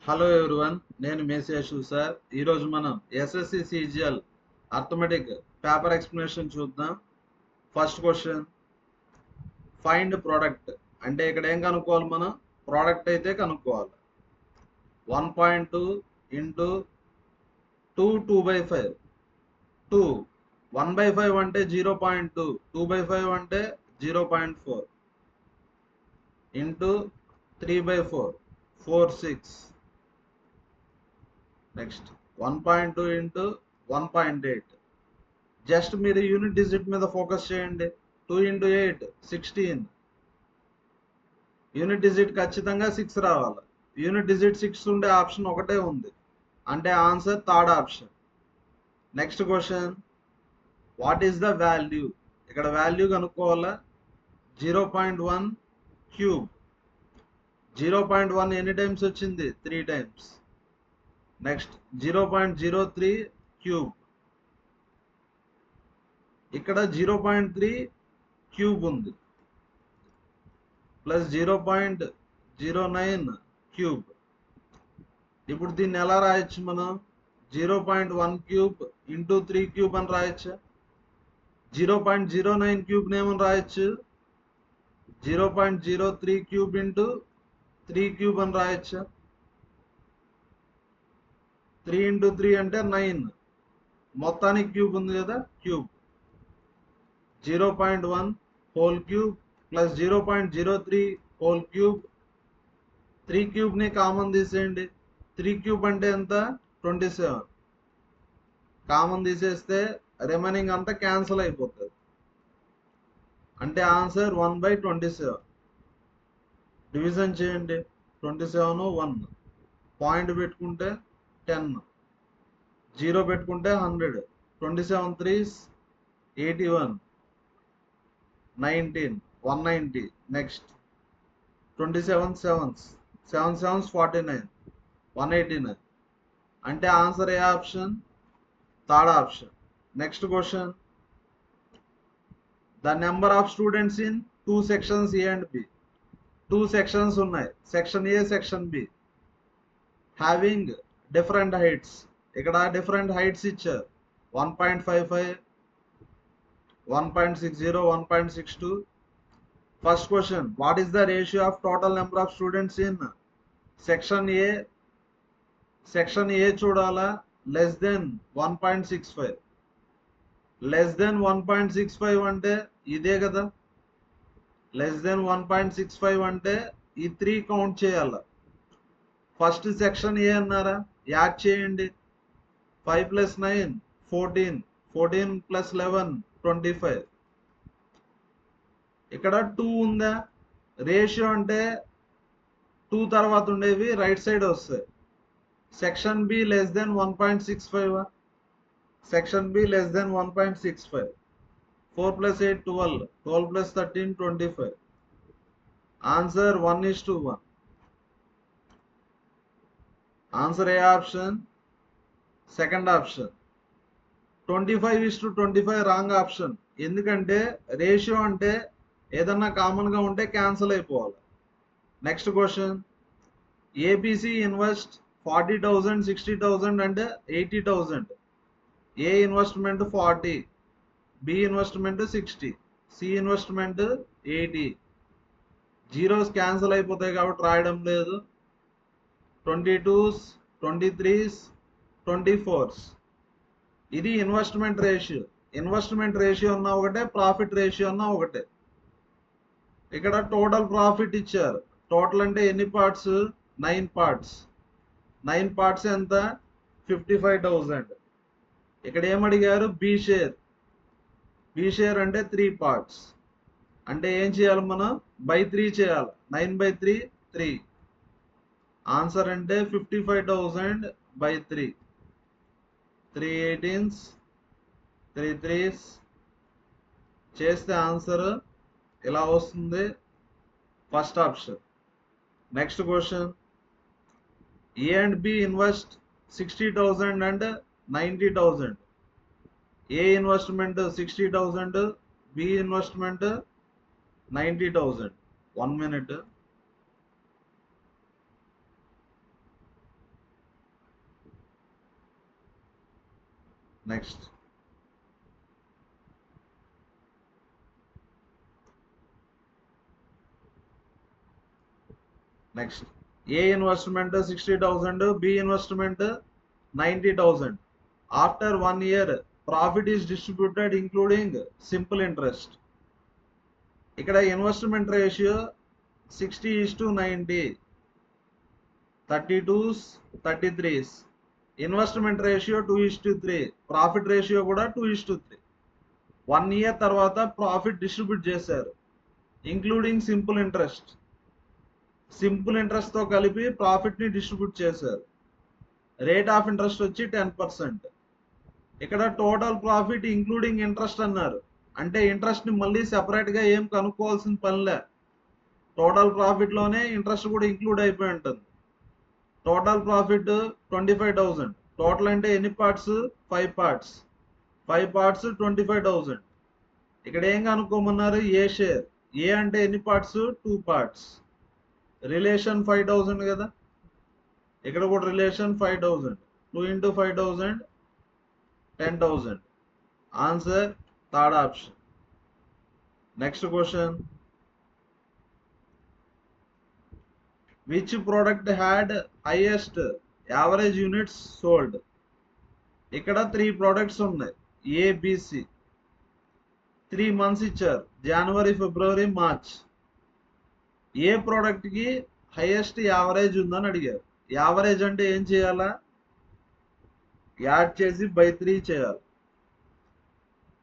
Hello everyone, నేను మేసేషు sir. ఈరోజు మనం SSC CGL arithmetic paper explanation చూద్దాం. ఫస్ట్ క్వశ్చన్, ఫైండ్ ప్రోడక్ట్ అంటే ఇక్కడ ఏం కనుక్కోవాలి? మనం ప్రోడక్ట్ అయితే కనుక్కోవాలి. 1.2 ఇంటూ 2 2/5 2 1/5 అంటే 0.2, 2/5 అంటే 0.4 ఇంటూ 3/4 4 6. Next 1.2 into 1.8. జస్ట్ మీరు యూనిట్ డిజిట్ మీద ఫోకస్ చేయండి. 2 ఇంటూ 8 16. యూనిట్ డిజిట్ ఖచ్చితంగా 6 రావాలి. యూనిట్ డిజిట్ 6 ఉండే ఆప్షన్ ఒకటే ఉంది, అంటే answer third option. Next question, what is the value? ఇక్కడ వాల్యూ కనుక్కోవాలా. 0.1 క్యూబ్. 0.1 ఎన్ని టైమ్స్ వచ్చింది? 3 టైమ్స్. Next 0.03 cube. ఇక్కడ 0.3 క్యూబ్ ఉంది, ప్లస్ 0.09 క్యూబ్. ఇప్పుడు దీన్ని ఎలా రాయొచ్చు మనం? 0.1 క్యూబ్ ఇంటూ 3 క్యూబ్ అని రాయొచ్చా? 0.09 క్యూబ్ ఏమని రాయొచ్చు? 0.03 క్యూబ్ ఇంటూ 3 క్యూబ్ అని రాయొచ్చా? 3 ఇంటూ 3 అంటే 9. మొత్తానికి క్యూబ్ ఉంది కదా, cube. 0.1 whole cube plus 0.03 whole cube. 3 క్యూబ్ని కామన్ తీసేయండి. 3 క్యూబ్ అంటే ఎంత? 27. కామన్ తీసేస్తే రిమైనింగ్ అంతా క్యాన్సిల్ అయిపోతుంది, అంటే ఆన్సర్ 1/27. డివిజన్ చేయండి. 27 1. పాయింట్ పెట్టుకుంటే 10. 0 పెట్టుకుంటే 100. 27 3s 81. 19 190. Next 27 7s 7 7s 49. 189. అంటే ఆన్సర్ ఏ option? Third option. Next question, the number of students in 2 sections A and B. 2 sections ఉన్నాయి, section A section B, having different heights. ఇక్కడ different heights ఇచ్చారు. 1.55 1.60 1.62. First question, what is the ratio of total number of students in section A? Section A చూడాలా. Less then 1.65. Less than 1.65 అంటే ఇదే కదా. Less than 1.65 అంటే ఈ 3 count చేయాల. First section ఏ అన్నారా, యాడ్ చేయండి. 5 + 9 14. 14 + 11 25. ఇక్కడ 2 ఉందా? రేషియో అంటే 2 తర్వాత ఉండేవి రైట్ సైడ్ వస్తాయి. Section be less than 1.65. Section be less than 1.65. 4 + 8 12. 12 + 13 25. Answer 1:1. Answer ఏ option? Second option. 25:25 wrong option. ఎందుకంటే రేషియో అంటే ఏదన్నా కామన్గా ఉంటే క్యాన్సిల్ అయిపోవాలి. నెక్స్ట్ క్వశ్చన్, ఏబిసి ఇన్వెస్ట్ 40,000 60,000 అంటే 80,000. A investment 40, B investment 60, C investment 80. Zeros cancel అయిపోతాయి కాబట్టి రాయడం లేదు. 22s 23s 24s. ఇది ఇన్వెస్ట్మెంట్ రేషియో. ఇన్వెస్ట్మెంట్ రేషియో అన్నా ఒకటే, ప్రాఫిట్ రేషియో అన్నా ఒకటే. ఇక్కడ టోటల్ ప్రాఫిట్ ఇచ్చారు. టోటల్ అంటే ఎన్ని పార్ట్స్? 9 పార్ట్స్. 9 పార్ట్స్ ఎంత? 55,000. ఇక్కడ ఏమడిగారు? B share. బి షేర్ అంటే 3 పార్ట్స్. అంటే ఏం చేయాలి మనం? బై 3 చేయాలి. 9/3 3. ఆన్సర్ అంటే 55,000 బై 3. 3 18s 3 3s చేస్తే ఆన్సర్ ఇలా వస్తుంది, first option. Next question, A and B invest 60,000 and 90,000. A investment 60,000, B investment 90,000. 1 minute. Next A investment 60,000, B investment 90,000. After 1 year profit is distributed including simple interest. ఇక్కడ investment ratio 60:90, 32s 33s. Investment ratio 2:3, profit ratio కూడా 2:3. 1 year తర్వాత profit distribute చేశారు including simple interest. Simple interest తో కలిపి profit ని distribute చేశారు. Rate of interest వచ్చి 10%. ఇక్కడ టోటల్ ప్రాఫిట్ ఇంక్లూడింగ్ ఇంట్రెస్ట్ అన్నారు, అంటే ఇంట్రెస్ట్ ని మళ్ళీ సెపరేట్ గా ఏం కనుక్కోవాల్సిన పనిలే. టోటల్ ప్రాఫిట్ లోనే ఇంట్రెస్ట్ కూడా ఇంక్లూడ్ అయిపోయి ఉంటుంది. Total profit 25,000. టోటల్ అంటే ఎన్ని పార్ట్స్? 5 పార్ట్స్. 5 పార్ట్స్ 25,000. ఇక్కడ ఏం కనుక్కోమన్నారు? ఏ షేర్. ఏ అంటే ఎన్ని పార్ట్స్? 2 పార్ట్స్. రిలేషన్ 5,000 కదా, ఇక్కడ కూడా relation 5,000. 2 into 5,000 10,000. Answer third option. Next question, which product had highest average units sold? ఇక్కడ 3 ప్రోడక్ట్స్ ఉన్నాయి, ఏబిసి. 3 months ఇచ్చారు, జనవరి, ఫిబ్రవరి, మార్చ్. ఏ ప్రోడక్ట్ కి హైయెస్ట్ యావరేజ్ ఉందని అడిగారు. యావరేజ్ అంటే ఏం చేయాలా? యాడ్ చేసి బై 3 చేయాలి.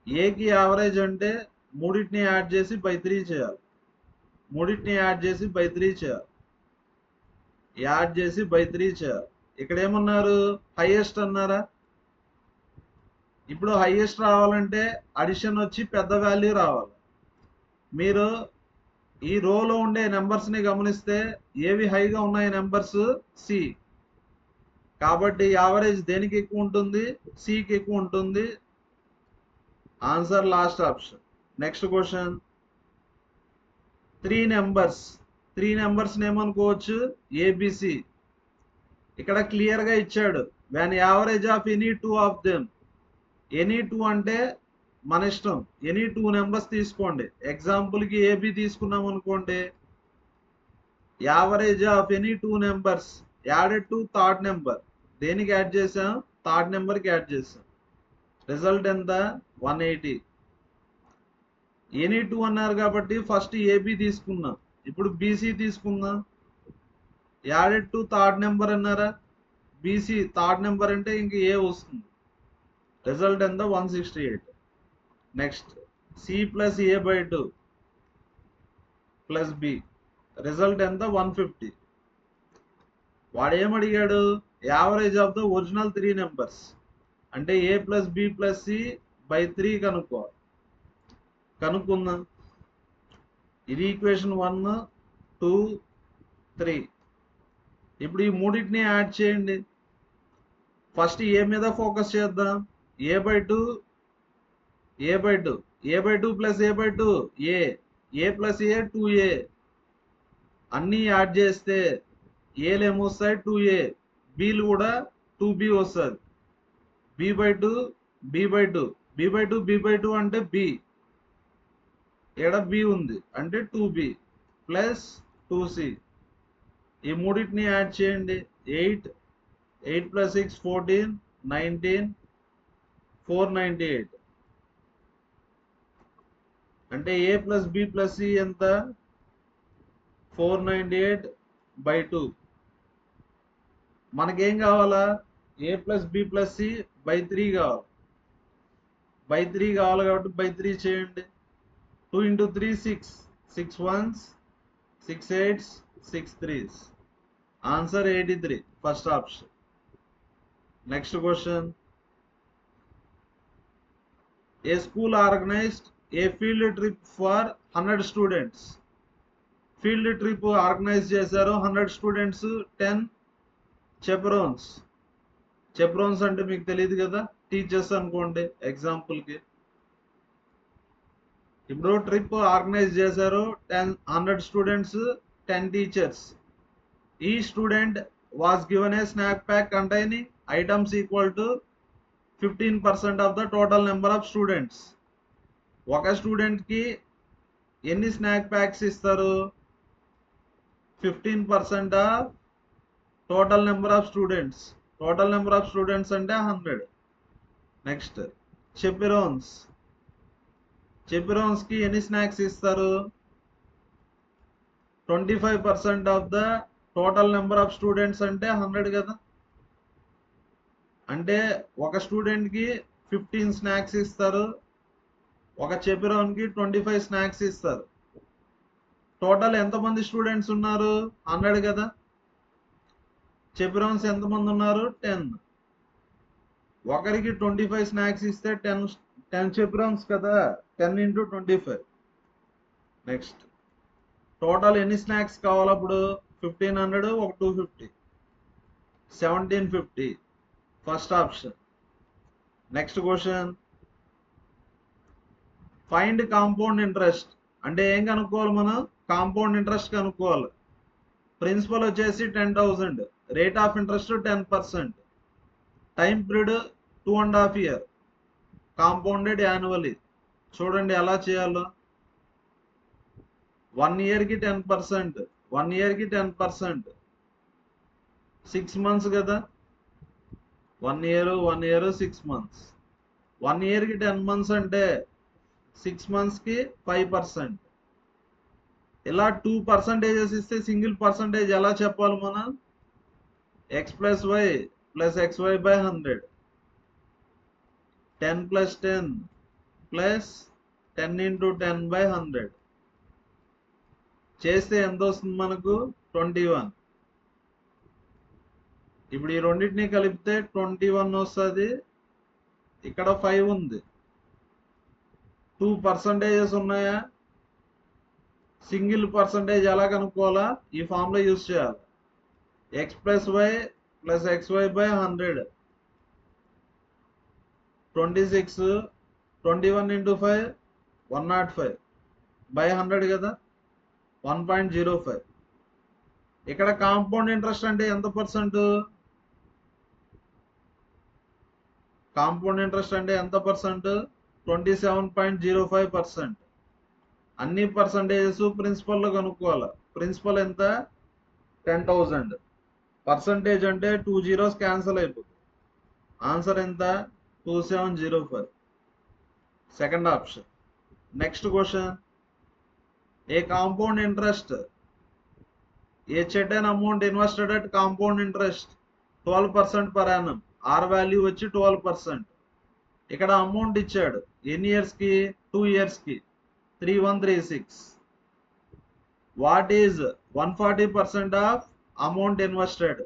ఏకి యావరేజ్ అంటే మూడింటిని యాడ్ చేసి బై 3 చేయాలి. మూడింటిని యాడ్ చేసి బై 3 చేయాలి. యాడ్ చేసి బై 3 చేయాలి. ఇక్కడ ఏమన్నారు? హైయెస్ట్ అన్నారా? ఇప్పుడు హైయెస్ట్ రావాలంటే అడిషన్ వచ్చి పెద్ద వాల్యూ రావాలి. మీరు ఈ రోలో ఉండే నెంబర్స్ ని గమనిస్తే ఏవి హైగా ఉన్నాయి నెంబర్స్? సి. కాబట్టి యావరేజ్ దేనికి ఎక్కువ ఉంటుంది? సికి ఎక్కువ ఉంటుంది. Answer last option. Next question, 3 numbers. 3 numbers ఏమనుకోవచ్చు? ఏబిసి. ఇక్కడ క్లియర్ గా ఇచ్చాడు, వెన్ యావరేజ్ ఆఫ్ ఎనీ 2 ఆఫ్ దెమ్. ఎనీ 2 అంటే మన ఇష్టం, ఎనీ 2 నెంబర్స్ తీసుకోండి. ఎగ్జాంపుల్ కి ఏబి తీసుకున్నాం అనుకోండి, average of any 2 numbers added to third number. దేనికి యాడ్ చేసాం? థర్డ్ నెంబర్ కి యాడ్ చేసాం. రిజల్ట్ ఎంత? 180. ఎనీ 2 అన్నారు కాబట్టి ఫస్ట్ ఏబి తీసుకున్నాం. ఇప్పుడు బీసీ తీసుకుందాం. యాడెడ్ టు థర్డ్ నెంబర్ అన్నారా? బీసీ థర్డ్ నెంబర్ అంటే ఇంక ఏ వస్తుంది. రిజల్ట్ ఎంత? 168. Next, C plus A by 2 plus B. Result ఎంత? 150. వాడు ఏమడిగాడు? Average of the original 3 numbers. అంటే A plus B plus C by 3 కనుక్కోవాలి. కనుక్కుందాం. ఇది ఈక్వేషన్ 1, 2, 3. ఇప్పుడు ఈ మూడింటిని యాడ్ చేయండి. ఫస్ట్ ఏ మీద ఫోకస్ చేద్దాం. A by 2, A by 2, A by 2 plus A by 2 A plus A 2a. అన్నీ యాడ్ చేస్తే ఏలు ఏమొస్తాయి? 2a. బీలు కూడా 2b వస్తుంది. B by 2, B by 2, B by 2, B by 2 అంటే బి. ఇక్కడ బి ఉంది అంటే 2b ప్లస్ 2c. ఈ మూడింటిని యాడ్ చేయండి. 8, 8 ప్లస్ 6 14, 19, 498. అంటే A plus B plus C ఎంత? 498 బై 2. మనకేం కావాలా? A plus B plus C by 3 కావాలి. బై 3 కావాలి కాబట్టి బై 3 చేయండి. 2 into 3 6, 6 1s, 6 8s, 6 3s. Answer 83, first option. Next question, A school organised A field trip for 100 students. Field trip organise చేశారు. 100 students, 10 చెపరోన్స్. చెపరోన్స్ అంటే మీకు తెలియదు కదా, టీచర్స్ అనుకోండి ఎగ్జాంపుల్ కి. ఇప్పుడు ట్రిప్ ఆర్గనైజ్ చేశారు. 100 స్టూడెంట్స్, 10 టీచర్స్. ఈ student was given a snack pack containing items equal to 15% of the total number of students. ఒక స్టూడెంట్ కి ఎన్ని స్నాక్ ప్యాక్స్ ఇస్తారు? 15% of total number of students. Total number of students అంటే 100. Next చెపిరోన్స్. చెపిరోన్స్ కి ఎన్ని snacks ఇస్తారు? 25% of the total number of students అంటే 100 కదా. అంటే ఒక స్టూడెంట్ కి 15 స్నాక్స్ ఇస్తారు, ఒక చెపిరోన్ కి 25 స్నాక్స్ ఇస్తారు. టోటల్ ఎంతమంది స్టూడెంట్స్ ఉన్నారు? 100 కదా. చెపిరోన్స్ ఎంతమంది ఉన్నారు? 10. ఒకరికి 25 స్నాక్స్ ఇస్తే 10 చెపిరోన్స్ కదా. 10 into 25. నెక్స్ట్ టోటల్ ఎన్ని స్నాక్స్ కావాలి అప్పుడు? 1500, ఒక 250, 1750. First option. Next question, find compound interest. అంటే ఏం కనుక్కోవాలి మనం? కాంపౌండ్ ఇంట్రెస్ట్ కనుక్కోవాలి. ప్రిన్సిపల్ వచ్చేసి 10,000, rate of interest 10%, time period 2.5 years, compounded annually. చూడండి ఎలా చేయాలో. 1 year కి 10%, 1 year కి 10%, 6 months కదా. 1 year 6 months. 1 year కి 10 months అంటే 6 months కి 5%. ఇలా 2% ఇస్తే సింగిల్ పర్సంటేజ్ ఎలా చెప్పాలి మనం? x plus y plus xy by 100, 10 plus 10 plus 10 into 10 by 100 చేస్తే ఎంత వస్తుంది మనకు? 21. ఇప్పుడు ఈ రెండింటిని కలిపితే 21 వస్తుంది. ఇక్కడ 5 ఉంది. 2% ఉన్నాయా? సింగిల్ పర్సంటేజ్ ఎలా కనుక్కోవాలా? ఈ ఫార్ములా యూజ్ చేయాలి. x plus y plus xy by 100, 26, 21 into 5, 105 by 100 కదా, 1.05. ఇక్కడ కాంపౌండ్ ఇంట్రెస్ట్ అంటే ఎంత పర్సెంట్? కాంపౌండ్ ఇంట్రెస్ట్ అంటే ఎంత పర్సెంట్? 27.05%. అన్ని పర్సంటేజెస్ ప్రిన్సిపల్లో కనుక్కోవాలి. ప్రిన్సిపల్ ఎంత? 10,000. పర్సంటేజ్ అంటే 2 zeros క్యాన్సల్ అయిపోతుంది. ఆన్సర్ ఎంత? 2705. Second option. Next question, a compound interest, a certain amount invested at compound interest 12% per annum. R value వచ్చి 12%. ఇక్కడ అమౌంట్ ఇచ్చాడు. ఎన్ని ఇయర్స్ కి? 2 years కి. 3136. What is 140% of amount invested?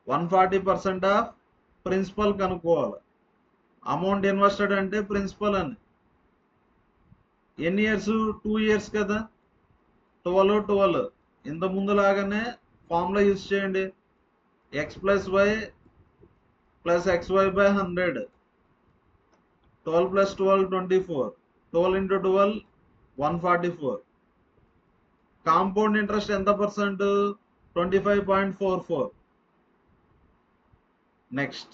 140% of principal కనుక్కోవాలి. Amount invested అంటే principal అని. ఎన్ని ఇయర్స్? 2 years కదా. 12 ఇంత ముందు లాగానే ఫార్ములా యూజ్ చేయండి. x plus y plus xy by 100, 12 plus 12 24, 12 into 12 144. Compound interest ఎంత పర్సెంట్? 25.44. నెక్స్ట్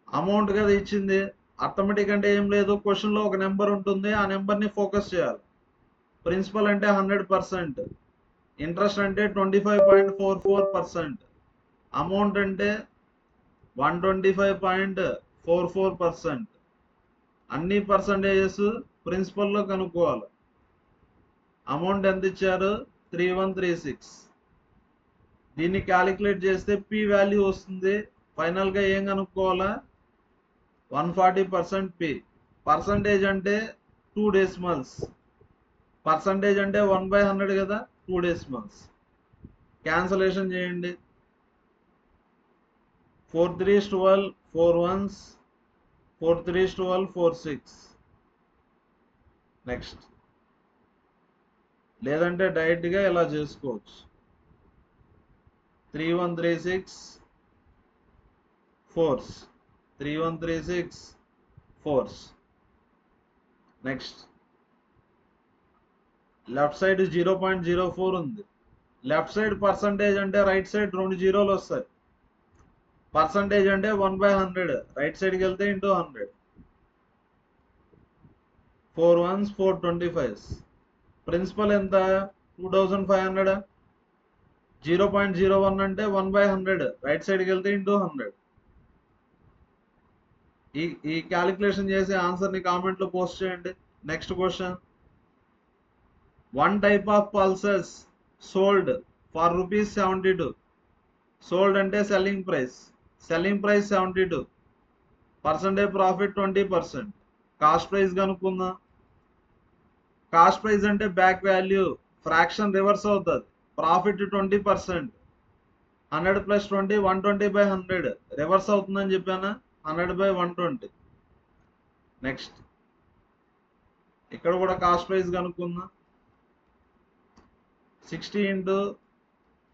అమౌంట్ కదా ఇచ్చింది. అర్థమెటిక్ అంటే ఏం లేదు, క్వశ్చన్ లో ఒక నెంబర్ ఉంటుంది, ఆ నెంబర్ ని ఫోకస్ చేయాలి. ప్రిన్సిపల్ అంటే 100%, ఇంట్రెస్ట్ అంటే 25.44%, అమౌంట్ అంటే 125.44%. అన్ని పర్సంటేజెస్ ప్రిన్సిపల్లో కనుక్కోవాలి. అమౌంట్ ఎంత ఇచ్చారు? 3136. దీన్ని క్యాలిక్యులేట్ చేస్తే పి వాల్యూ వస్తుంది. ఫైనల్ గా ఏం కనుక్కోవాలా? 140% పి. పర్సంటేజ్ అంటే 2 decimals. పర్సంటేజ్ అంటే 1/100 కదా, 2 decimals. క్యాన్సలేషన్ చేయండి. 4 3s 12, 4 1s, 4 3s 12, 4 6. నెక్స్ట్ లేదంటే డైరెక్ట్ గా ఇలా చేసుకోవచ్చు. 3136 4s, 3136 4s. Next left side 0.04 ఉంది. లెఫ్ట్ సైడ్ పర్సంటేజ్ అంటే రైట్ సైడ్ 2 జీరోలు వస్తాయి. పర్సంటేజ్ అంటే 1/100 రైట్ సైడ్కి వెళ్తే ఇంటూ 100. 4 ones 425. ప్రిన్సిపల్ ఎంత 2500. 0.01 అంటే 1/100 రైట్ సైడ్కి వెళ్తే ఇంటూ 100. ఈ క్యాలిక్యులేషన్ చేసి ఆన్సర్ని కామెంట్లో పోస్ట్ చేయండి. Next question, one type of pulses sold for ₹72. Sold అంటే selling price 72, percentage profit 20%. Cost price కనుక్కుందాం. కాస్ట్ ప్రైస్ అంటే బ్యాక్ వాల్యూ, ఫ్రాక్షన్ రివర్స్ అవుతుంది. ప్రాఫిట్ 20%. 100 + 20 120/100 రివర్స్ అవుతుందని చెప్పానా, 100/120. నెక్స్ట్ ఇక్కడ కూడా కాస్ట్ ప్రైస్ కనుక్కుందాం. 60 ×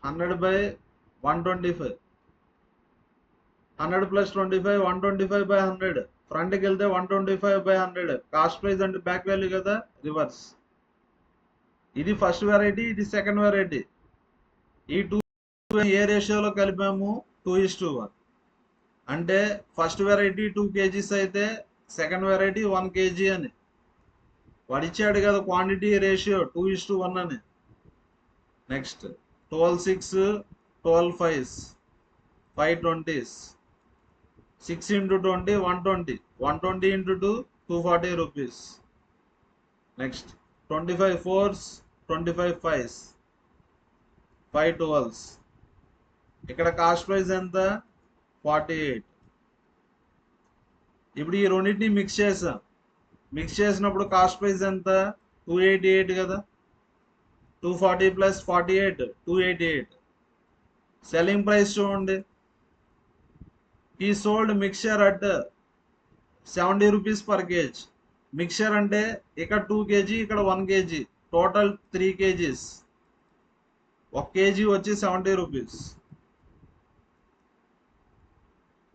100/125. 100 + 25 125/100. ఫ్రంట్కి వెళ్తే 125/100. కాస్ట్ ప్రైస్ అంటే బ్యాక్ వాల్యూ కదా, రివర్స్. ఇది ఫస్ట్ వెరైటీ, ఇది సెకండ్ వెరైటీ. ఈ 2 ఏ రేషియోలో కలిపాము, 2:1. అంటే ఫస్ట్ వెరైటీ 2 kgs అయితే సెకండ్ వెరైటీ 1 kg అని వాడిచ్చాడు కదా, క్వాంటిటీ రేషియో 2:1 అని. Next 12 6 12 5 520. 6 × 20 120. 120 × 2 240 rupees. Next 25 4s 25 5s 5 12s. ఇక్కడ కాస్ట్ ప్రైస్ ఎంత 48. ఇప్పుడు ఈ రెండింటిని మిక్స్ చేసాం. మిక్స్ చేసినప్పుడు కాస్ట్ ప్రైస్ ఎంత 288 కదా. 240 + 48 288. సెల్లింగ్ ప్రైస్ చూడండి, ఈ sold mixture at 70 rupees per kg. Mixture అంటే ఇక్కడ 2 kg, ఇక్కడ 1 kg, టోటల్ 3 kgs. 1 kg వచ్చి 70 rupees.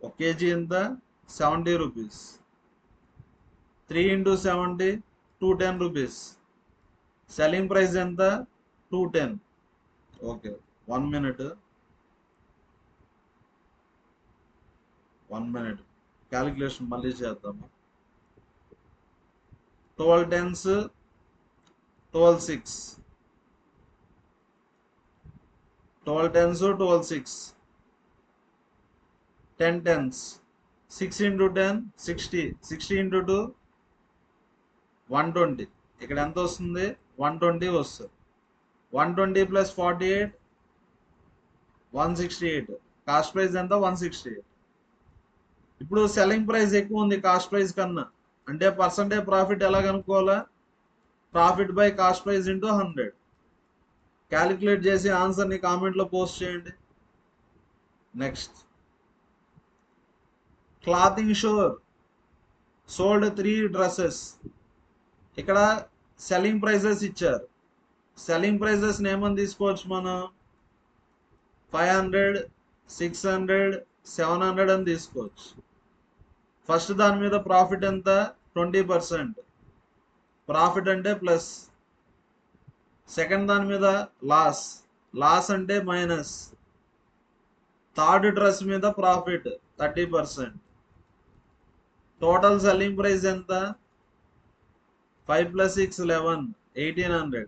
1 kg ఎంత 70 rupees. 3 × 70 210 rupees. సెల్లింగ్ ప్రైస్ ఎంత 210. ఓకే, 1 minute క్యాలిక్యులేషన్ మళ్ళీ చేద్దాము. 12 10s 12 6. 12 10s 12 6. 10 10s. 6 × 10 60. 60 × 2 120. ఇక్కడ ఎంత వస్తుంది 120 వస్తుంది. 120 + 48 168. కాస్ట్ ప్రైస్ ఎంత 168. ఇప్పుడు సెల్లింగ్ ప్రైస్ ఎక్కువ ఉంది కాస్ట్ ప్రైస్ కన్నా, అంటే పర్సంటేజ్ ప్రాఫిట్ ఎలా కనుక్కోవాలా, profit by cost price × 100. Calculate చేసి ఆన్సర్ని కామెంట్లో పోస్ట్ చేయండి. Next, clothing store sold 3 dresses. ఇక్కడ సెల్లింగ్ ప్రైసెస్ ఇచ్చారు. సెల్లింగ్ ప్రైసెస్ ఏమని తీసుకోవచ్చు మనం, 500 600 700 అని తీసుకోవచ్చు. ఫస్ట్ దాని మీద ప్రాఫిట్ ఎంత 20%, ప్రాఫిట్ అంటే ప్లస్. సెకండ్ దాని మీద లాస్ అంటే మైనస్. థర్డ్ డ్రెస్ మీద ప్రాఫిట్ 30%. టోటల్ సెల్లింగ్ ప్రైస్ ఎంత 5 + 6 11 1800.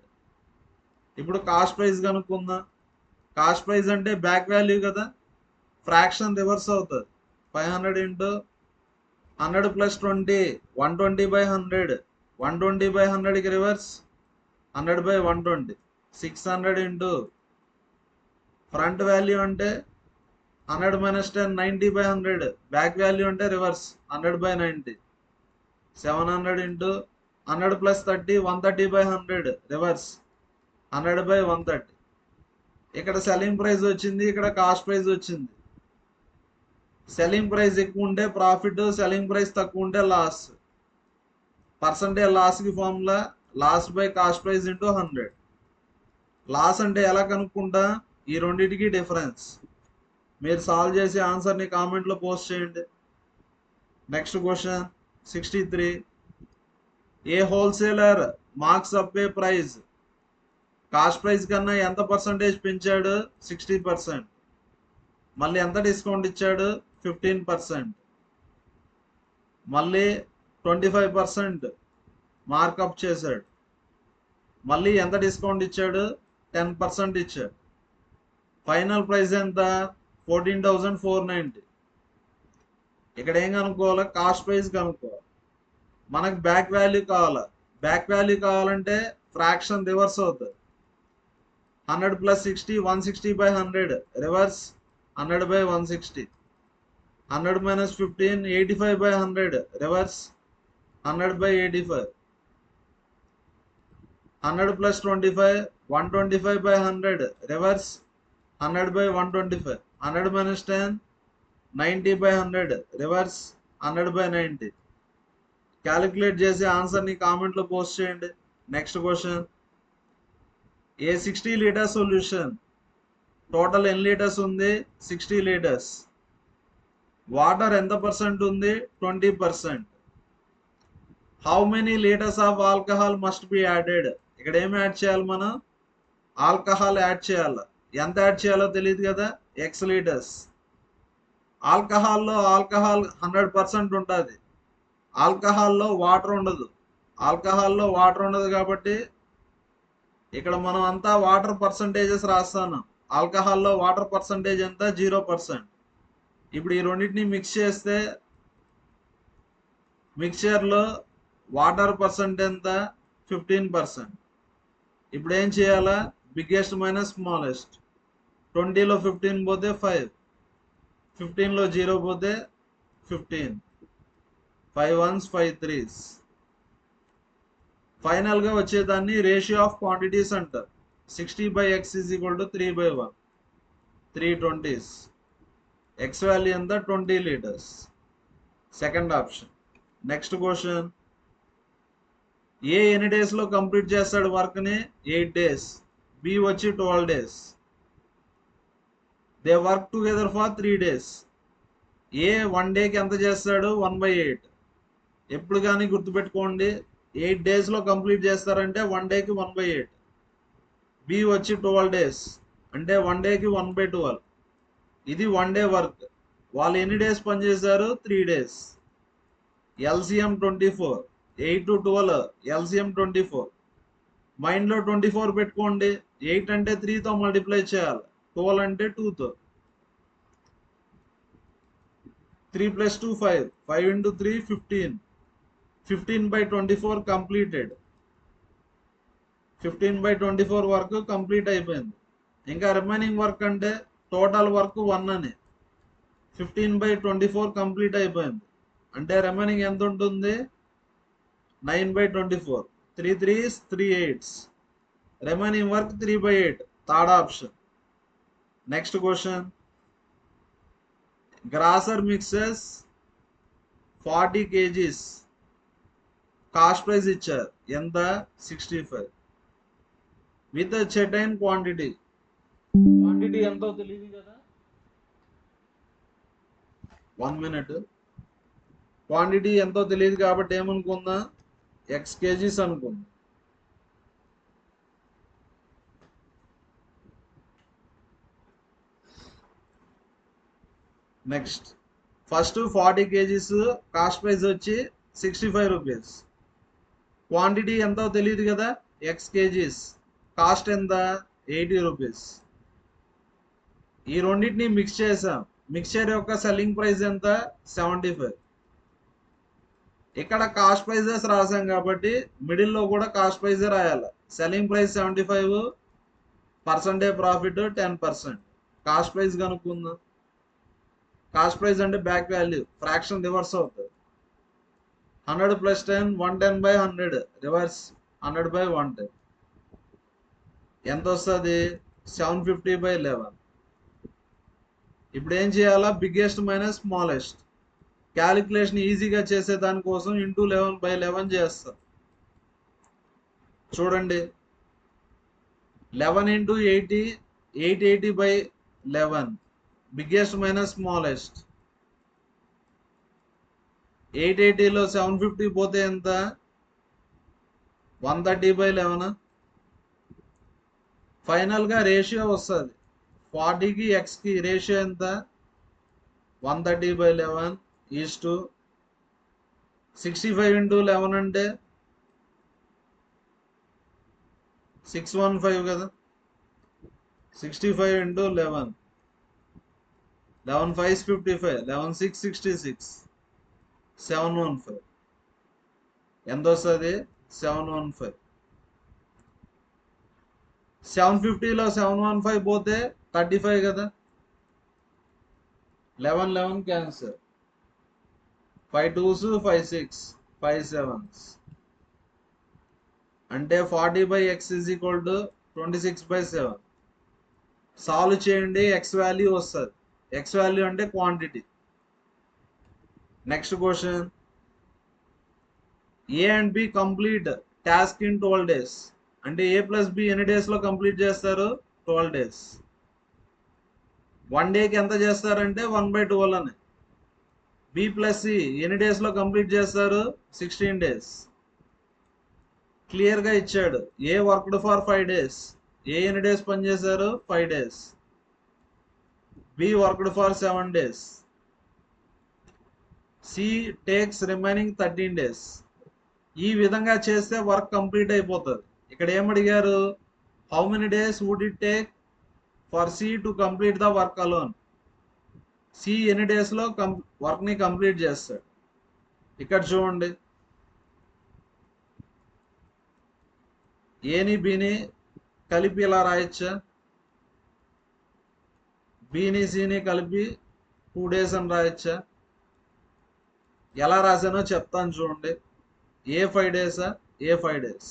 ఇప్పుడు కాస్ట్ ప్రైస్ కనుక్కుందాం. కాస్ట్ ప్రైస్ అంటే బ్యాక్ వాల్యూ కదా, ఫ్రాక్షన్ రివర్స్ అవుతుంది. 500 × 100 + 20 120/100. 120/100కి రివర్స్ 100/120. 600 × ఫ్రంట్ వాల్యూ అంటే 100 - 10 90/100. బ్యాక్ వాల్యూ అంటే రివర్స్ 100/90. 700 × 100 + 30 130/100 రివర్స్ 100/130. ఇక్కడ సెల్లింగ్ ప్రైస్ వచ్చింది, ఇక్కడ కాస్ట్ ప్రైస్ వచ్చింది. సెల్లింగ్ ప్రైస్ ఎక్కువ ఉంటే ప్రాఫిట్, సెల్లింగ్ ప్రైస్ తక్కువ ఉంటే లాస్. పర్సంటేజ్ లాస్కి formula loss by cost price × 100. Loss అంటే ఎలా కనుక్కుంటా, ఈ రెండింటికి డిఫరెన్స్. మీరు సాల్వ్ చేసి ఆన్సర్ని కామెంట్లో పోస్ట్ చేయండి. Next question 63. ఏ హోల్సేలర్ మార్క్స్ అప్ ఏ ప్రైస్. కాస్ట్ ప్రైస్ కన్నా ఎంత పర్సంటేజ్ పెంచాడు 60%. మళ్ళీ ఎంత డిస్కౌంట్ ఇచ్చాడు 15%. మళ్ళీ 25% మార్కప్ చేశాడు. మళ్ళీ ఎంత డిస్కౌంట్ ఇచ్చాడు? 10% ఇచ్చాడు. ఫైనల్ ప్రైస్ ఎంత? 14,490. ఇక్కడ ఏం కనుక్కోవాలి? కాస్ట్ ప్రైస్ కనుక్కోవాలి. మనకు బ్యాక్ వాల్యూ కావాలి. బ్యాక్ వాల్యూ కావాలంటే ఫ్రాక్షన్ రివర్స్ అవుతుంది. 100 + 60 160/100 reverse 100/160. 100 - 15 85/100 reverse 100/85. 100 + 25 125/100 reverse 100/125. 100 - 10 90/100 reverse 100/90. Calculate చేసి ఆన్సర్ని కామెంట్లో పోస్ట్ చేయండి. Next question. A 60 litre solution total ఎన్ని లీటర్స్ ఉంది? 60 లీటర్స్. వాటర్ ఎంత పర్సెంట్ ఉంది? 20%. How many litres of alcohol must be added? ఇక్కడ ఏం యాడ్ చేయాలి? మనం ఆల్కహాల్ యాడ్ చేయాలి. ఎంత యాడ్ చేయాలో తెలియదు కదా. X litres. ఆల్కహాల్లో ఆల్కహాల్ 100% ఉంటుంది. ఆల్కహాల్లో వాటర్ ఉండదు. ఆల్కహాల్లో వాటర్ ఉండదు కాబట్టి ఇక్కడ మనం అంతా వాటర్ పర్సంటేజెస్ రాస్తాను. ఆల్కహాల్లో వాటర్ పర్సంటేజ్ ఎంత? 0%. ఇప్పుడు ఈ రెండింటిని మిక్స్ చేస్తే మిక్చర్లో వాటర్ పర్సెంట్ ఎంత? 15%. ఇప్పుడు ఏం చేయాలా? Biggest minus smallest. 20లో 15 పోతే 5, 15లో 0 పోతే 15. 5 1s 5 3s. ఫైనల్గా వచ్చేదాన్ని రేషియో ఆఫ్ క్వాంటిటీస్ అంటారు. 60/x = 3/1. 3 20s. X వాల్యూ ఎంత? 20 litres. Second option. Next question. A ఎన్ని డేస్లో కంప్లీట్ చేస్తాడు వర్క్ని? 8 days. బి వచ్చి 12 days. They work together for 3 days. ఏ 1 డేకి ఎంత చేస్తాడు? 1/8. ఎప్పుడు కానీ గుర్తుపెట్టుకోండి, 8 daysలో కంప్లీట్ చేస్తారంటే 1 డేకి 1/8. బి వచ్చి 12 days అంటే 1 డేకి 1/12. ఇది 1 డే వర్క్. వాళ్ళు ఎన్ని డేస్ పనిచేశారు? 3 days. LCM 24. 8 to 12 LCM 24. మైండ్లో 24 పెట్టుకోండి. 8 అంటే 3తో మల్టిప్లై చేయాలి. 12 అంటే 2తో. 3 + 2 5. 5 × 3 15. 15/24 కంప్లీటెడ్. 15/24 వర్క్ కంప్లీట్ అయిపోయింది. ఇంకా రిమైనింగ్ వర్క్ అంటే టోటల్ వర్క్ 1 అని. 15/24 కంప్లీట్ అయిపోయింది. అంటే రిమైనింగ్ ఎంత ఉంటుంది? 9/24. 3 3s 3 8s. Remaining work 3/8. Third option. Next question. Grosser mixes 40 kgs. Cost price ఇచ్చారు ఎంత? 65. With చెటైన్ quantity. క్వాంటిటీ ఎంతో తెలియదు కదా. 1 minute. క్వాంటిటీ ఎంతో తెలియదు కాబట్టి ఏమనుకుందా? X kgs అనుకుంది. Next. First 40 kgs cost price వచ్చి 65 రూపీస్. క్వాంటిటీ ఎంతో తెలియదు కదా. X kgs. కాస్ట్ ఎంత? 80 రూపీస్. ఈ రెండింటిని మిక్స్ చేసాం. మిక్చర్ యొక్క సెల్లింగ్ ప్రైస్ ఎంత? 75. ఇక్కడ కాస్ట్ ప్రైజెస్ రాసాం కాబట్టి మిడిల్లో కూడా కాస్ట్ ప్రైజే రాయాలి. Selling price 75, percentage profit 10%. Cost price కనుక్కుందాం. కాస్ట్ ప్రైస్ అంటే బ్యాక్ వాల్యూ, ఫ్రాక్షన్ రివర్స్ అవుతుంది. 100 + 10 110/100 రివర్స్ 100/110. ఎంత వస్తుంది? 750/11. ఇప్పుడు ఏం చేయాలా? Biggest minus smallest. క్యాలిక్యులేషన్ ఈజీగా చేసే దానికోసం ఇంటూ 11/11 చేస్తాం. చూడండి. 11 × 80 880/11. Biggest minus smallest. 880లో 750 పోతే ఎంత? 130/11. ఫైనల్గా రేషియో వస్తుంది. 40కి Xకి రేషియో ఎంత? 130/11 ఈజ్ టు 65 into 11 అంటే 615 కదా. 65 into 11, 11 5 is 55, 11 6 66, 715. ఎంత వస్తుంది? 715. 750లో 715 పోతే 35 కదా. 11 11 క్యాన్సర్. 5 2s 5 6, 5 7s. అంటే 40/x is equal to 26/7. Solve చేయండి, ఎక్స్ వాల్యూ వస్తుంది. ఎక్స్ వాల్యూ అంటే quantity. Next question, A and B complete task in 12 days. అంటే ఏ ప్లస్ బి ఎన్ని డేస్లో కంప్లీట్ చేస్తారు? 12 days. 1 డేకి ఎంత చేస్తారంటే 1/12 అని. బి ప్లస్ సి ఎన్ని డేస్లో కంప్లీట్ చేస్తారు? 16 days. క్లియర్గా ఇచ్చాడు. A worked for 5 days. A ఎన్ని డేస్ పనిచేశారు? 5 days. B worked for 7 days. C takes remaining 13 days. ఈ విధంగా చేస్తే వర్క్ కంప్లీట్ అయిపోతుంది. ఇక్కడ ఏమడిగారు? How many days would it take for C to complete the work alone. C ఎన్ని డేస్లో వర్క్ని కంప్లీట్ చేస్తాడు. ఇక్కడ చూడండి, ఏని బిని కలిపి ఇలా రాయొచ్చా? బిని సిని కలిపి 2 days అని రాయొచ్చా? ఎలా రాసానో చెప్తాను చూడండి. ఏ 5 days, ఏ 5 days.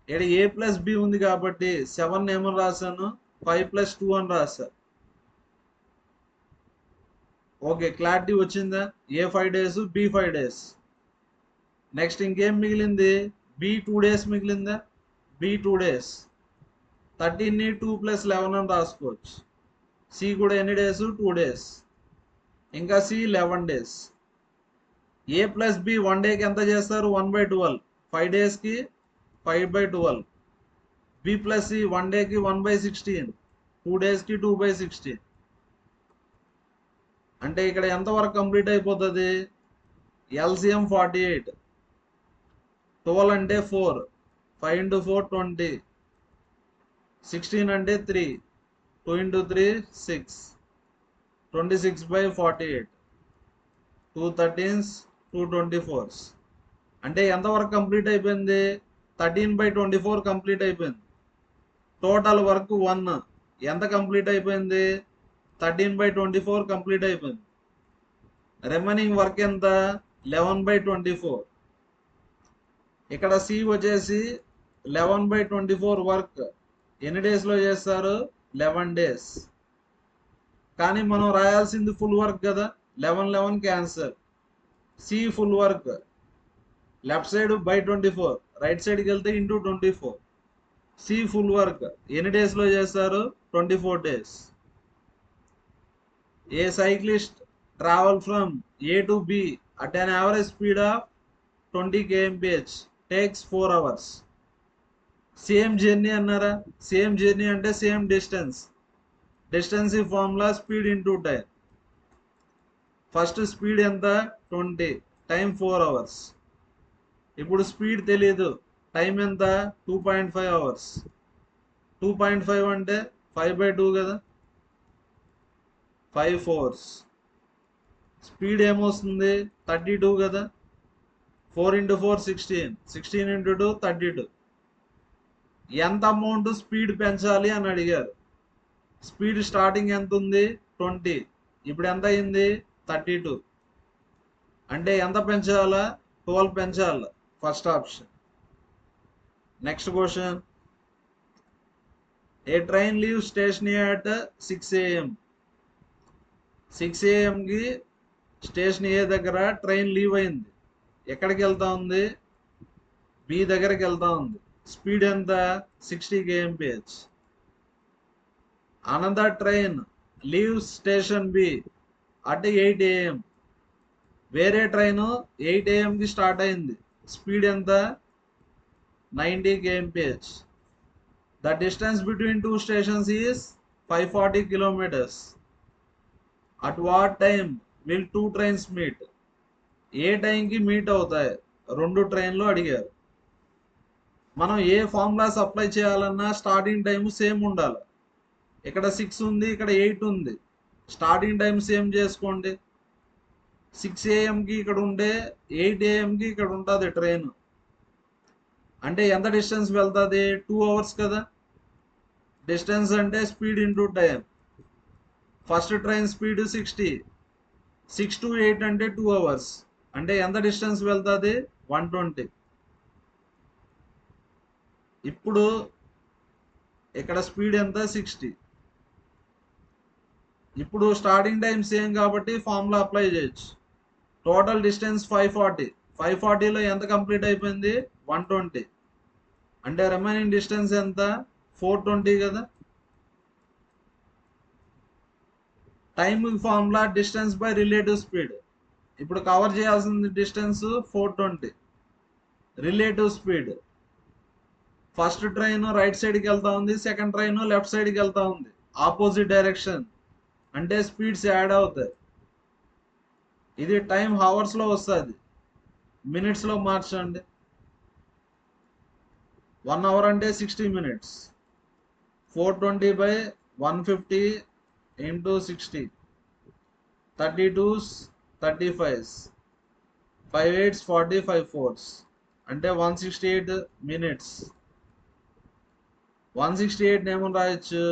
ఇక్కడ ఏ ప్లస్ బి ఉంది కాబట్టి 7 ఏమని రాశాను? 5 + 2 అని రాశా. ఓకే, క్లారిటీ వచ్చిందా? A 5 days, B 5 days. Next ఇంకేం మిగిలింది? బి 2 days మిగిలిందా? B 2 days. 13ని 2 + 11 అని రాసుకోవచ్చు. సి కూడా ఎన్ని డేస్? 2 days. ఇంకా C 11 days. A plus B 1 డేకి ఎంత చేస్తారు? 1/12. 5 daysకి 5/12. బి ప్లస్ సి 1 డేకి 1/16, 2 daysకి 2/16. అంటే ఇక్కడ ఎంత వరకు కంప్లీట్ అయిపోతుంది? ఎల్సిఎం 48. 12 అంటే 4, 5 into 4 20, 16 అంటే 3, 2 into 3 6, 26/48, 2 13s, 2 24s. అంటే ఎంతవరకు కంప్లీట్ అయిపోయింది? 13/24 కంప్లీట్ అయిపోయింది. టోటల్ వర్క్ 1 ఎంత కంప్లీట్ అయిపోయింది? 13/24 కంప్లీట్ అయిపోయింది. రిమైనింగ్ వర్క్ ఎంత? 11/24. ఇక్కడ సి వచ్చేసి 11/24 వర్క్ ఎన్ని డేస్లో చేస్తారు? 11 days. కానీ మనం రాయాల్సింది ఫుల్ వర్క్ కదా. 11 11 cancel. C full work, left side /24, right సైడ్కి వెళ్తే ఇంటూ 24. సి ఫుల్ వర్క్ ఎన్ని డేస్లో చేస్తారు? 24 days. A cyclist travel from A to be at an average speed of 20 kmph takes 4 hours. Same journey అన్నారా? Same journey అంటే same distance. Distance ఈ formula speed into time. First speed ఎంత? 20, time 4 hours. ఇప్పుడు speed తెలియదు, time ఎంత? 2.5 hours. 2.5 అంటే 5/2 కదా. 5 4s. Speed ఏమొస్తుంది? 32 కదా. 4 into 4 16, 16 into 2 32. ఎంత అమౌంట్ స్పీడ్ పెంచాలి అని అడిగారు. స్పీడ్ స్టార్టింగ్ ఎంత ఉంది? 20. ఇప్పుడు ఎంత అయింది? 32. అంటే ఎంత పెంచాలా? 12 పెంచాలా. First option. Next question, A train leave station at 6 AM. 6 AMకి స్టేషన్ ఏ దగ్గర ట్రైన్ లీవ్ అయింది. ఎక్కడికి వెళ్తా ఉంది? బి దగ్గరికి వెళ్తా ఉంది. స్పీడ్ ఎంత? 60 kmph. Another train leave station B at 8 AM. వేరే ట్రైన్ 8 AMకి స్టార్ట్ అయింది. స్పీడ్ ఎంత? 90 kmph. The distance between 2 stations is 540 kilometers. At what time will two trains meet? ఏ టైంకి మీట్ అవుతాయి రెండు ట్రైన్లు అడిగారు. మనం ఏ ఫార్ములాస్ అప్లై చేయాలన్నా స్టార్టింగ్ టైం సేమ్ ఉండాలి. ఇక్కడ 6 ఉంది, ఇక్కడ 8 ఉంది. స్టార్టింగ్ టైం సేమ్ చేసుకోండి. 6 AM ఇక్కడ ఉంటే 8 AM ఇక్కడ ఉంటుంది ట్రైన్. అంటే ఎంత డిస్టెన్స్ వెళ్తుంది? 2 hours కదా. డిస్టెన్స్ అంటే speed into time. First train speed 60, 6 to 8 అంటే 2 hours. అంటే ఎంత డిస్టెన్స్ వెళ్తుంది? 120. ఇప్పుడు ఇక్కడ స్పీడ్ ఎంత? 60. ఇప్పుడు స్టార్టింగ్ టైం సేమ్ కాబట్టి ఫార్ములా అప్లై చేయొచ్చు. Total distance 540. 540లో ఎంత కంప్లీట్ అయిపోయింది? 120. అంటే రిమైనింగ్ డిస్టెన్స్ ఎంత? 420 కదా. Time formula distance by relative speed. ఇప్పుడు కవర్ చేయాల్సిన distance 420. Relative speed, first train right సైడ్కి వెళ్తా ఉంది, సెకండ్ ట్రైన్ లెఫ్ట్ సైడ్కి వెళ్తా ఉంది. ఆపోజిట్ డైరెక్షన్ అంటే స్పీడ్స్ యాడ్ అవుతాయి. ఇది టైం హవర్స్లో వస్తుంది, మినిట్స్లో మార్చండి. 1 hour అంటే 60 minutes. 420/150 into 60. 32s 35s. 5 8s 40, 5 4s. అంటే 168 minutes. 168 ఏమని రాయొచ్చు?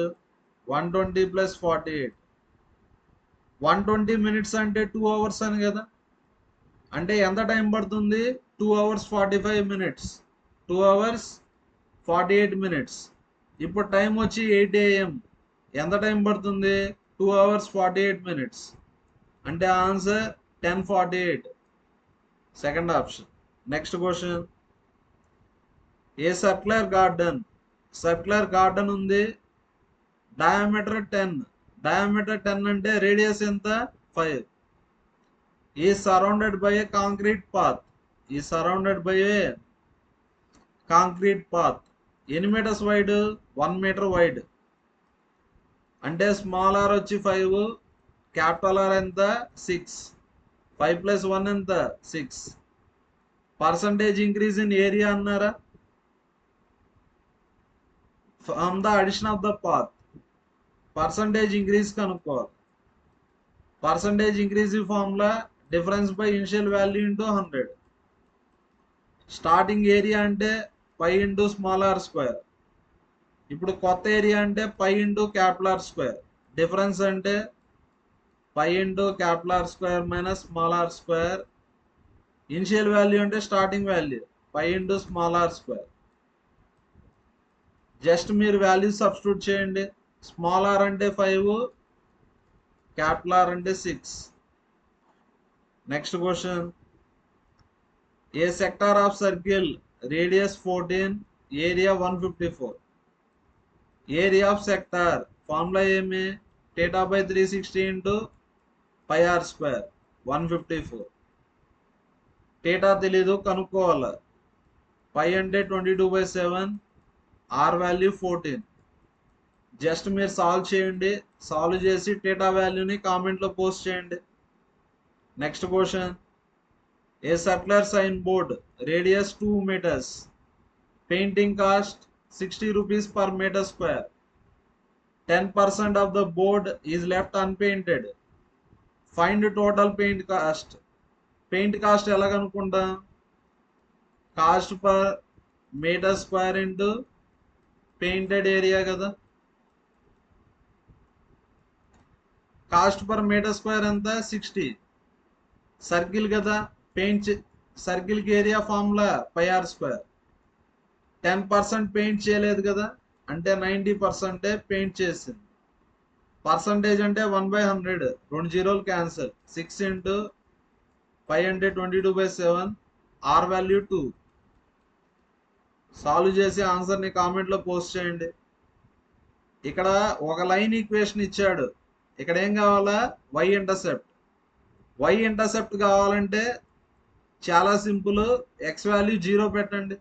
120 + 48. 120 minutes అంటే 2 hours అని కదా. అంటే ఎంత టైం పడుతుంది? 2 hours 45 minutes. 2 hours 48 minutes. ఇప్పుడు టైం వచ్చి 8 AM. ఎంత టైం పడుతుంది? 2 hours 48 minutes. అంటే answer 10:48. Second option. Next question. A circular garden ఉంది, డయామీటర్ 10. డయామీటర్ 10 అంటే రేడియస్ ఎంత? 5. ఈ surrounded by A concrete path. ఎన్ని మీటర్స్ వైడ్? 1 meter wide. అంటే స్మాల్ ఆర్ వచ్చి 5, క్యాపిటల్ ఆర్ ఎంత? 6. 5 + 1 ఎంత? 6. పర్సంటేజ్ ఇంక్రీజ్ ఇన్ ఏరియా అన్నారా? From the addition of the path. Percentage increase కనుక్కోవాలి. Percentage increase formula difference by initial value into 100. Starting area అంటే pi into small r square. ఇప్పుడు కొత్త area అంటే pi into capital r square. Difference అంటే pi into capital r square minus small r square. Initial value అంటే starting value pi into small r square. Just మీరు value substitute చేయండి. Small are అంటే 5, capital are అంటే 6. Next question. A sector of circle radius 14, area 154. Area of sector formula ఏమి? θ/360 into πr². 154. θ తెలీదు, కనుక్కోవాలి. π అంటే 22/7, r value 14. Just మీరు solve చేయండి. సాల్వ్ చేసి θ వాల్యూని కామెంట్లో పోస్ట్ చేయండి. Next question. A circular sign board radius 2 meters. Painting cost 60 rupees per meter square. 10% of the board is left unpainted. Find total paint cost. Paint cost ఎలా కనుక్కుంటాం? Cost per metre square into painted area కదా. Cost per metre square ఎంత? 60. Circle కదా, paint సర్కిల్కి area formula πr². 10% paint చేయలేదు కదా, అంటే 90% paint చేసింది. పర్సంటేజ్ అంటే 1/100. 2 జీరోలు క్యాన్సల్. 6 into π అంటే 22/7, r వాల్యూ 2. సాల్వ్ చేసి ఆన్సర్ని కామెంట్లో పోస్ట్ చేయండి. ఇక్కడ ఒక లైన్ ఈక్వేషన్ ఇచ్చాడు. ఇక్కడ ఏం కావాలా? y intercept. y ఇంటర్సెప్ట్ కావాలంటే చాలా సింపుల్. x వాల్యూ 0 పెట్టండి.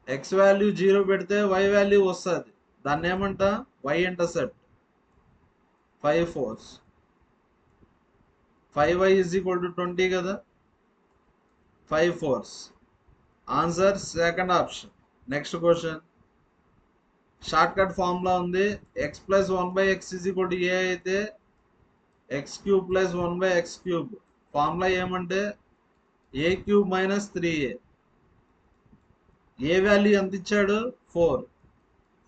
x వాల్యూ 0 పెడితే y వాల్యూ వస్తుంది. దాన్ని ఏమంటా? y intercept. 5 4s. 5y is equal to 20 కదా, 5 4s. Answer second option. Next question, short cut formula ఉంది. x ప్లస్ 1/x is equal to a అయితే x³ ప్లస్ 1/x³. ఫార్ములా ఏమంటే a³ మైనస్ 3a. ఏ value ఎంత ఇచ్చాడు? 4.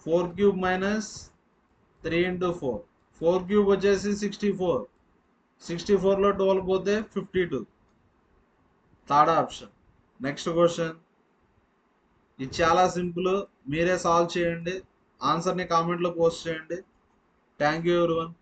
4³ మైనస్ 3 ఇంటూ 4. 4³ వచ్చేసి 64. 64లో 12 పోతే 52. Third option. Next question, ఇది చాలా సింపుల్, మీరే సాల్వ్ చేయండి. ఆన్సర్ని కామెంట్లో పోస్ట్ చేయండి. Thank you everyone.